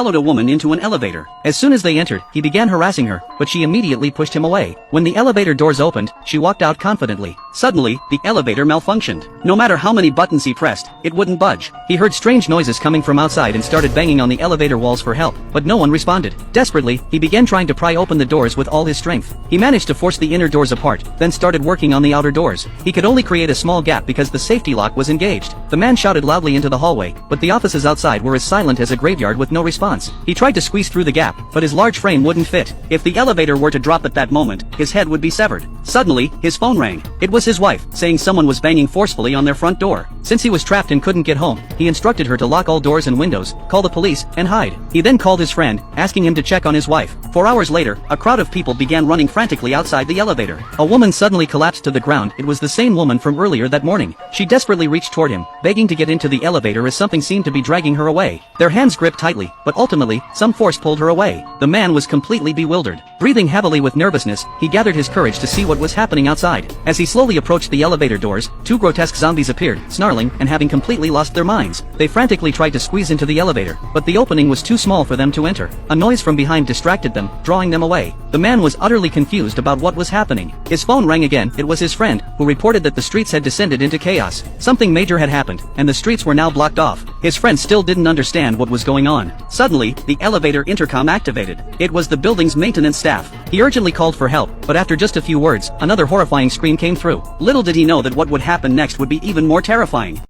followed a woman into an elevator. As soon as they entered, he began harassing her, but she immediately pushed him away. When the elevator doors opened, she walked out confidently. Suddenly, the elevator malfunctioned. No matter how many buttons he pressed, it wouldn't budge. He heard strange noises coming from outside and started banging on the elevator walls for help, but no one responded. Desperately, he began trying to pry open the doors with all his strength. He managed to force the inner doors apart, then started working on the outer doors. He could only create a small gap because the safety lock was engaged. The man shouted loudly into the hallway, but the offices outside were as silent as a graveyard with no response. He tried to squeeze through the gap, but his large frame wouldn't fit. If the elevator were to drop at that moment, his head would be severed. Suddenly, his phone rang. It was his wife, saying someone was banging forcefully on their front door. Since he was trapped and couldn't get home, he instructed her to lock all doors and windows, call the police, and hide. He then called his friend, asking him to check on his wife. 4 hours later, a crowd of people began running frantically outside the elevator. A woman suddenly collapsed to the ground. It was the same woman from earlier that morning. She desperately reached toward him, begging to get into the elevator as something seemed to be dragging her away. Their hands gripped tightly, but ultimately, some force pulled her away. The man was completely bewildered. Breathing heavily with nervousness, he gathered his courage to see what was happening outside. As he slowly approached the elevator doors, 2 grotesque zombies appeared, snarling and having completely lost their minds. They frantically tried to squeeze into the elevator, but the opening was too small for them to enter. A noise from behind distracted them, drawing them away. The man was utterly confused about what was happening. His phone rang again. It was his friend, who reported that the streets had descended into chaos. Something major had happened, and the streets were now blocked off. His friend still didn't understand what was going on. Suddenly, the elevator intercom activated. It was the building's maintenance staff. He urgently called for help, but after just a few words, another horrifying scream came through. Little did he know that what would happen next would be even more terrifying.